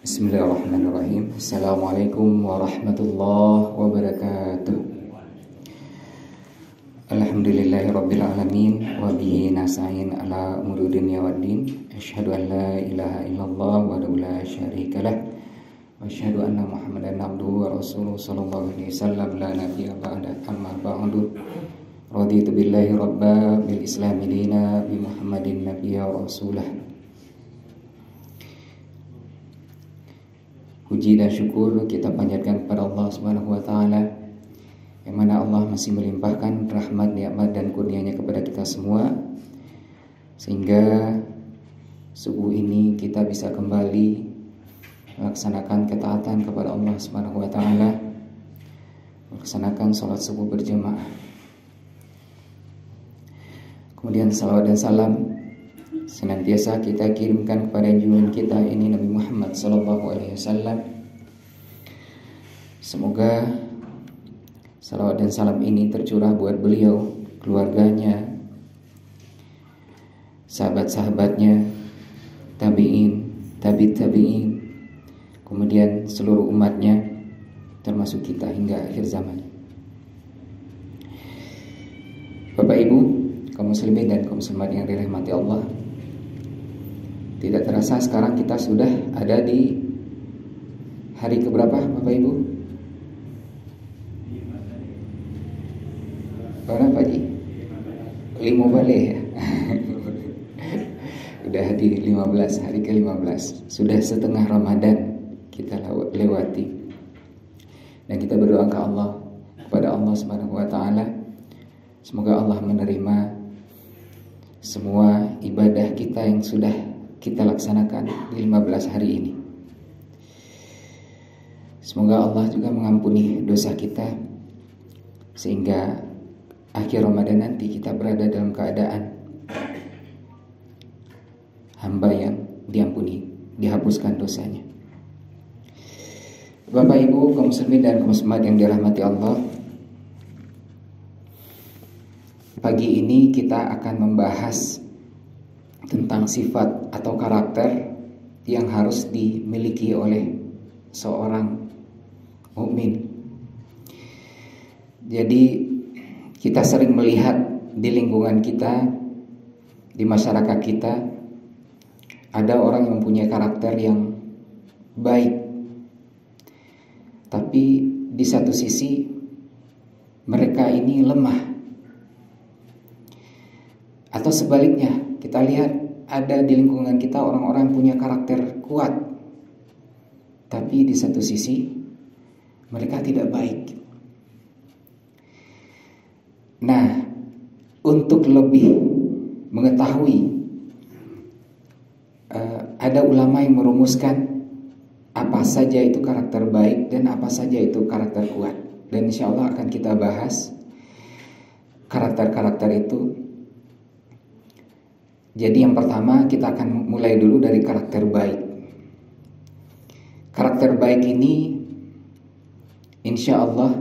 Bismillahirrahmanirrahim. Assalamualaikum warahmatullahi wabarakatuh. Alhamdulillahirabbil alamin wa bihi nasta'in ala umuri dunya waddin. Asyhadu an la ilaha illallah wahdahu la syarikalah wa asyhadu anna Muhammadan abduhu wa rasuluhu sallallahu alaihi wasallam la nabiyya ba'da. Amma ba'du. Raditu billahi rabba bil islami dina bi Muhammadin nabiyya wa rasulah. Puji dan syukur kita panjatkan kepada Allah Subhanahu wa taala, yang mana Allah masih melimpahkan rahmat, nikmat dan kurnianya kepada kita semua, sehingga subuh ini kita bisa kembali melaksanakan ketaatan kepada Allah Subhanahu wa taala, melaksanakan sholat subuh berjamaah. Kemudian salawat dan salam senantiasa kita kirimkan kepada junjungan kita ini Nabi Muhammad sallallahu alaihi wasallam. Semoga salawat dan salam ini tercurah buat beliau, keluarganya, sahabat-sahabatnya, tabi'in, tabi'in, kemudian seluruh umatnya, termasuk kita hingga akhir zaman. Bapak Ibu, kaum muslimin dan kaum muslimat yang dirahmati Allah, tidak terasa sekarang kita sudah ada di hari keberapa Bapak Ibu? Berapa Ji? 5 balik ya? Udah di 15, hari ke-15. Sudah setengah Ramadan kita lewati. Dan kita berdoa ke Allah, kepada Allah Subhanahu wa taala, semoga Allah menerima semua ibadah kita yang sudah kita laksanakan di 15 hari ini. Semoga Allah juga mengampuni dosa kita, sehingga akhir Ramadan nanti kita berada dalam keadaan hamba yang diampuni, dihapuskan dosanya. Bapak Ibu, kaum muslimin dan kaum muslimat yang dirahmati Allah, pagi ini kita akan membahas tentang sifat atau karakter yang harus dimiliki oleh seorang mukmin. Jadi kita sering melihat di lingkungan kita, di masyarakat kita, ada orang yang mempunyai karakter yang baik, tapi di satu sisi mereka ini lemah. Atau sebaliknya, kita lihat ada di lingkungan kita orang-orang punya karakter kuat, tapi di satu sisi mereka tidak baik. Nah, untuk lebih mengetahui, ada ulama yang merumuskan apa saja itu karakter baik dan apa saja itu karakter kuat. Dan insya Allah akan kita bahas karakter-karakter itu. Jadi yang pertama kita akan mulai dulu dari karakter baik. Karakter baik ini insya Allah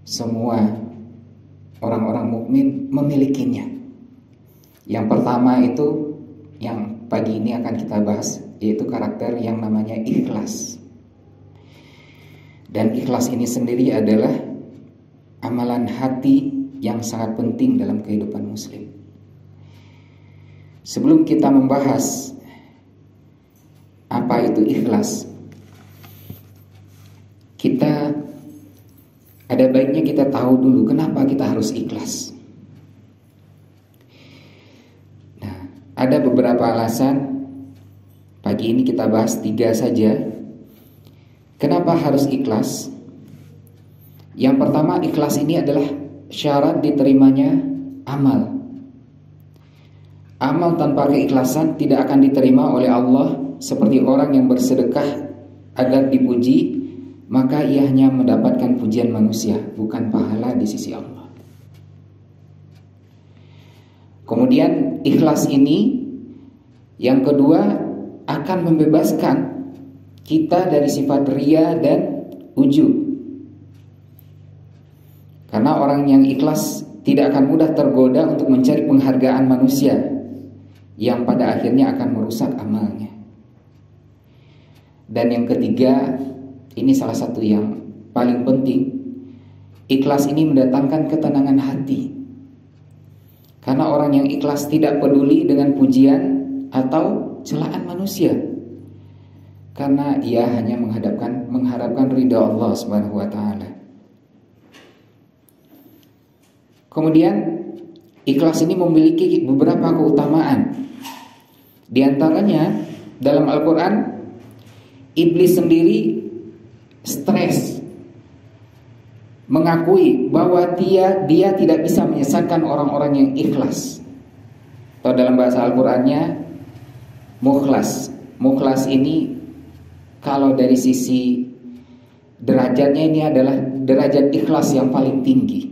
semua orang-orang mukmin memilikinya. Yang pertama itu yang pagi ini akan kita bahas, yaitu karakter yang namanya ikhlas. Dan ikhlas ini sendiri adalah amalan hati yang sangat penting dalam kehidupan muslim. Sebelum kita membahas apa itu ikhlas, ada baiknya kita tahu dulu kenapa kita harus ikhlas. Nah, ada beberapa alasan. Pagi ini kita bahas 3 saja. Kenapa harus ikhlas? Yang pertama, ikhlas ini adalah syarat diterimanya amal. Amal tanpa keikhlasan tidak akan diterima oleh Allah. Seperti orang yang bersedekah agar dipuji, maka ia hanya mendapatkan pujian manusia, bukan pahala di sisi Allah. Kemudian ikhlas ini yang kedua akan membebaskan kita dari sifat riya dan ujub. Karena orang yang ikhlas tidak akan mudah tergoda untuk mencari penghargaan manusia, yang pada akhirnya akan merusak amalnya. Dan yang ketiga, ini salah satu yang paling penting, ikhlas ini mendatangkan ketenangan hati. Karena orang yang ikhlas tidak peduli dengan pujian atau celaan manusia, karena ia hanya mengharapkan ridha Allah Subhanahu wa taala. Kemudian ikhlas ini memiliki beberapa keutamaan. Di antaranya dalam Al-Qur'an, iblis sendiri stres mengakui bahwa dia tidak bisa menyesatkan orang-orang yang ikhlas. Atau dalam bahasa Al-Qur'annya mukhlas. Mukhlas ini kalau dari sisi derajatnya ini adalah derajat ikhlas yang paling tinggi.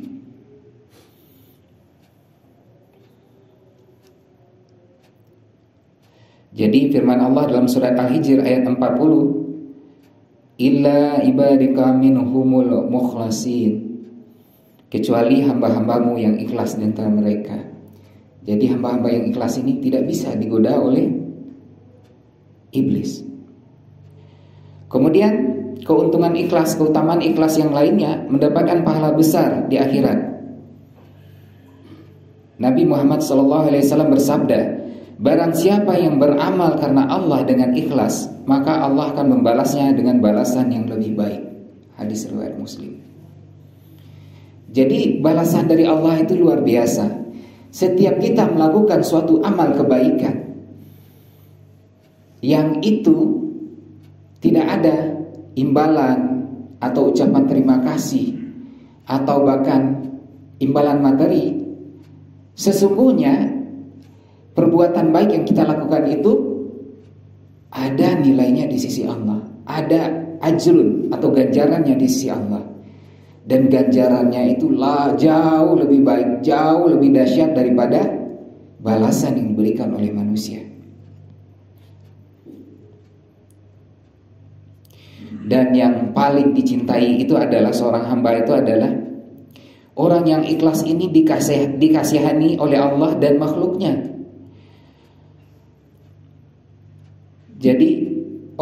Jadi firman Allah dalam surat Al-Hijr ayat 40, illa ibadika minhumul mukhlasin, kecuali hamba-hambamu yang ikhlas di antara mereka. Jadi hamba-hamba yang ikhlas ini tidak bisa digoda oleh iblis. Kemudian keuntungan ikhlas, keutamaan ikhlas yang lainnya, mendapatkan pahala besar di akhirat. Nabi Muhammad SAW bersabda, barang siapa yang beramal karena Allah dengan ikhlas, maka Allah akan membalasnya dengan balasan yang lebih baik. Hadis riwayat Muslim. Jadi balasan dari Allah itu luar biasa. Setiap kita melakukan suatu amal kebaikan yang itu tidak ada imbalan atau ucapan terima kasih atau bahkan imbalan materi, sesungguhnya perbuatan baik yang kita lakukan itu ada nilainya di sisi Allah, ada ajrun atau ganjarannya di sisi Allah. Dan ganjarannya itu jauh lebih baik, jauh lebih dahsyat daripada balasan yang diberikan oleh manusia. Dan yang paling dicintai itu adalah seorang hamba itu adalah orang yang ikhlas ini dikasihani oleh Allah dan makhluknya. Jadi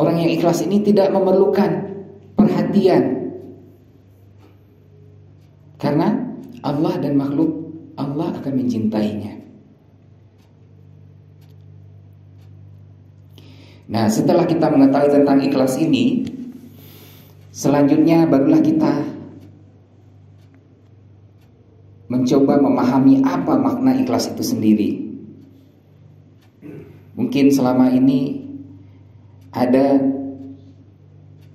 orang yang ikhlas ini tidak memerlukan perhatian, karena Allah dan makhluk Allah akan mencintainya. Nah, setelah kita mengetahui tentang ikhlas ini, selanjutnya barulah kita mencoba memahami apa makna ikhlas itu sendiri. Mungkin selama ini ada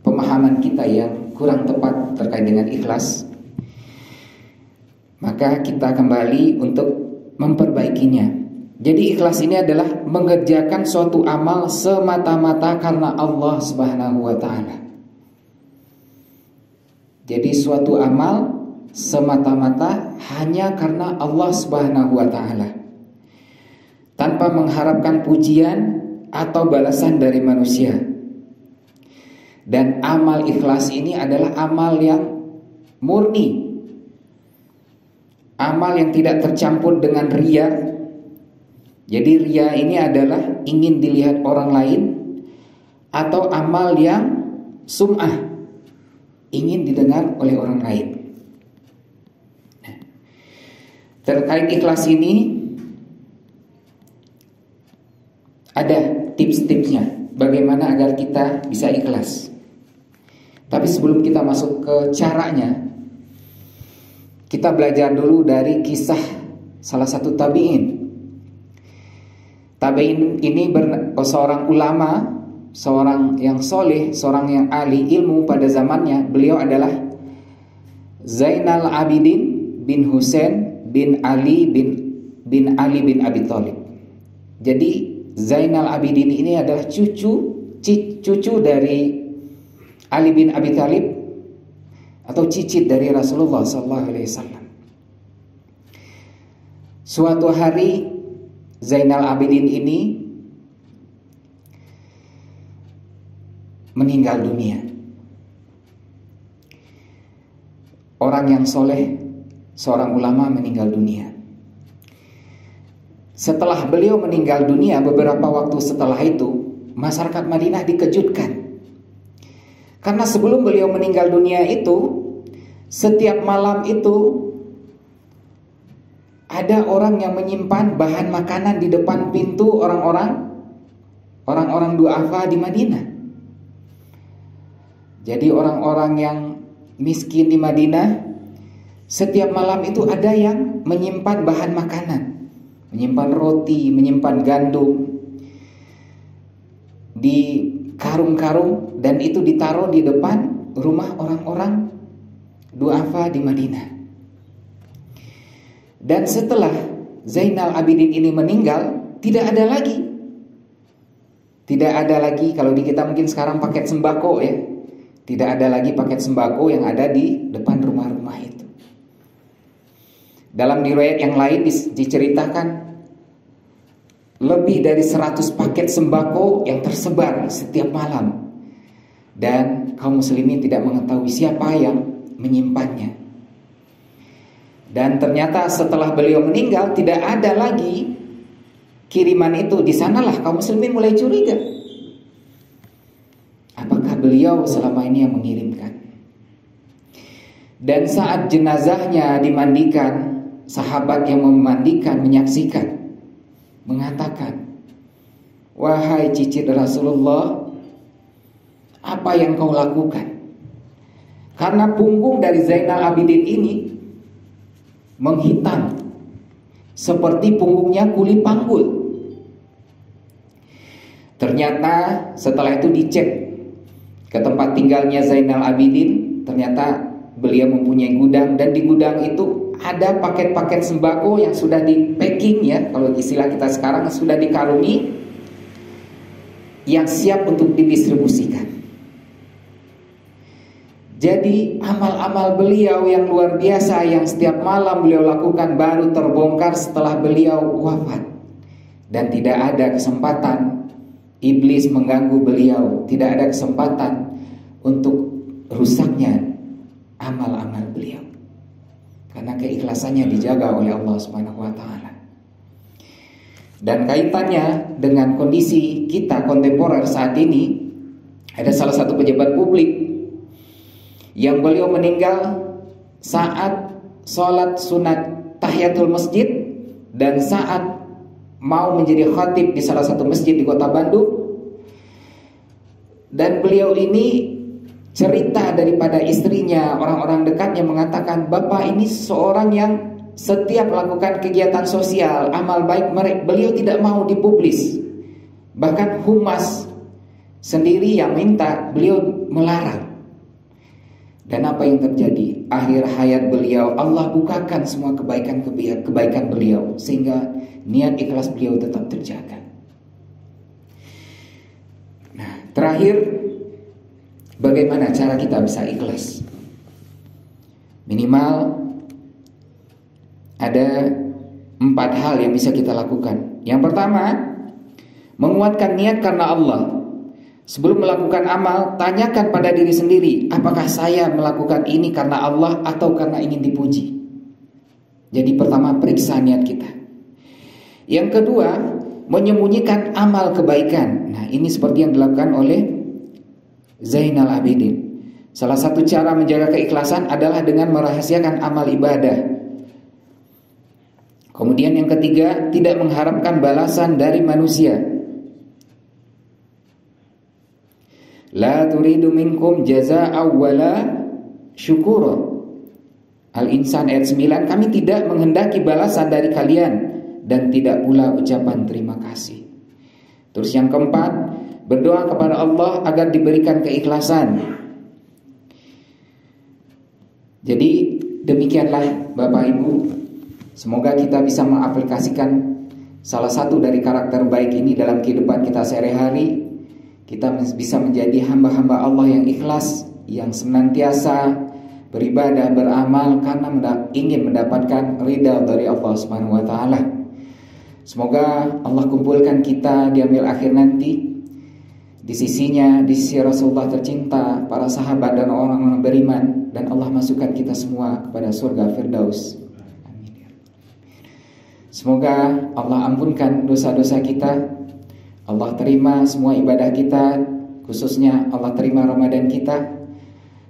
pemahaman kita yang kurang tepat terkait dengan ikhlas, maka kita kembali untuk memperbaikinya. Jadi ikhlas ini adalah mengerjakan suatu amal semata-mata karena Allah Subhanahu wa taala. Jadi suatu amal semata-mata hanya karena Allah Subhanahu wa taala, tanpa mengharapkan pujian atau balasan dari manusia. Dan amal ikhlas ini adalah amal yang murni, amal yang tidak tercampur dengan riya. Jadi riya ini adalah ingin dilihat orang lain, atau amal yang sum'ah, ingin didengar oleh orang lain. Nah, terkait ikhlas ini ada tips-tipsnya bagaimana agar kita bisa ikhlas. Tapi sebelum kita masuk ke caranya, kita belajar dulu dari kisah salah satu tabi'in. Tabi'in ini seorang ulama, seorang yang soleh, seorang yang ahli ilmu pada zamannya. Beliau adalah Zainal Abidin bin Husain bin Ali bin Abi Thalib. Jadi Zainal Abidin ini adalah cucu dari Ali bin Abi Thalib, atau cicit dari Rasulullah SAW. Suatu hari Zainal Abidin ini meninggal dunia. Orang yang soleh, seorang ulama meninggal dunia. Setelah beliau meninggal dunia, beberapa waktu setelah itu, masyarakat Madinah dikejutkan Karena sebelum beliau meninggal dunia itu, setiap malam itu ada orang yang menyimpan bahan makanan di depan pintu orang-orang du'afa di Madinah. Jadi orang-orang yang miskin di Madinah, setiap malam itu ada yang menyimpan bahan makanan, menyimpan roti, menyimpan gandum di karung-karung, dan itu ditaruh di depan rumah orang-orang du'afa di Madinah. Dan setelah Zainal Abidin ini meninggal, tidak ada lagi. Tidak ada lagi, kalau di kita mungkin sekarang paket sembako ya. Tidak ada lagi paket sembako yang ada di depan rumah-rumah itu. Dalam riwayat yang lain diceritakan lebih dari 100 paket sembako yang tersebar setiap malam. Dan kaum muslimin tidak mengetahui siapa yang menyimpannya. Dan ternyata setelah beliau meninggal tidak ada lagi kiriman itu. Di sanalah kaum muslimin mulai curiga. Apakah beliau selama ini yang mengirimkan? Dan saat jenazahnya dimandikan, sahabat yang memandikan menyaksikan, mengatakan, "Wahai cicit Rasulullah, apa yang kau lakukan?" Karena punggung dari Zainal Abidin ini menghitam seperti punggungnya kuli panggul. Ternyata setelah itu dicek ke tempat tinggalnya Zainal Abidin, ternyata beliau mempunyai gudang, dan di gudang itu ada paket-paket sembako yang sudah di packing ya, kalau istilah kita sekarang sudah dikarungi, yang siap untuk didistribusikan. Jadi amal-amal beliau yang luar biasa yang setiap malam beliau lakukan baru terbongkar setelah beliau wafat. Dan tidak ada kesempatan iblis mengganggu beliau, tidak ada kesempatan untuk rusaknya amal-amal beliau. Karena keikhlasannya dijaga oleh Allah Subhanahu wa taala. Dan kaitannya dengan kondisi kita kontemporer saat ini, ada salah satu pejabat publik yang beliau meninggal saat sholat sunat tahiyatul masjid dan saat mau menjadi khatib di salah satu masjid di kota Bandung. Dan beliau ini cerita daripada istrinya, orang-orang dekatnya mengatakan, "Bapak ini seorang yang setiap melakukan kegiatan sosial, amal baik beliau tidak mau dipublis. Bahkan humas sendiri yang minta, beliau melarang." Dan apa yang terjadi? Akhir hayat beliau Allah bukakan semua kebaikan beliau, sehingga niat ikhlas beliau tetap terjaga. Nah, terakhir, bagaimana cara kita bisa ikhlas? Minimal ada 4 hal yang bisa kita lakukan. Yang pertama, menguatkan niat karena Allah. Sebelum melakukan amal, tanyakan pada diri sendiri, apakah saya melakukan ini karena Allah atau karena ingin dipuji? Jadi pertama, periksa niat kita. Yang kedua, menyembunyikan amal kebaikan. Nah, ini seperti yang dilakukan oleh Zainal Abidin. Salah satu cara menjaga keikhlasan adalah dengan merahasiakan amal ibadah. Kemudian yang ketiga, tidak mengharapkan balasan dari manusia. La turidu minkum jazaa'a wala syukura. Al-Insan ayat 9, kami tidak menghendaki balasan dari kalian dan tidak pula ucapan terima kasih. Terus yang keempat, berdoa kepada Allah agar diberikan keikhlasan. Jadi demikianlah Bapak Ibu, semoga kita bisa mengaplikasikan salah satu dari karakter baik ini dalam kehidupan kita sehari-hari. Kita bisa menjadi hamba-hamba Allah yang ikhlas, yang senantiasa beribadah, beramal karena ingin mendapatkan ridha dari Allah Subhanahu wa taala. Semoga Allah kumpulkan kita di yaumil akhir nanti di sisinya, di sisi Rasulullah tercinta, para sahabat dan orang-orang beriman, dan Allah masukkan kita semua kepada surga Firdaus. Amin. Semoga Allah ampunkan dosa-dosa kita, Allah terima semua ibadah kita, khususnya Allah terima Ramadan kita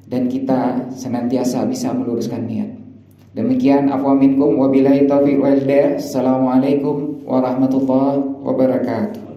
dan kita senantiasa bisa meluruskan niat. Demikian, afwa minkum wabillahi taufiq wal hidayah. Assalamualaikum warahmatullahi wabarakatuh.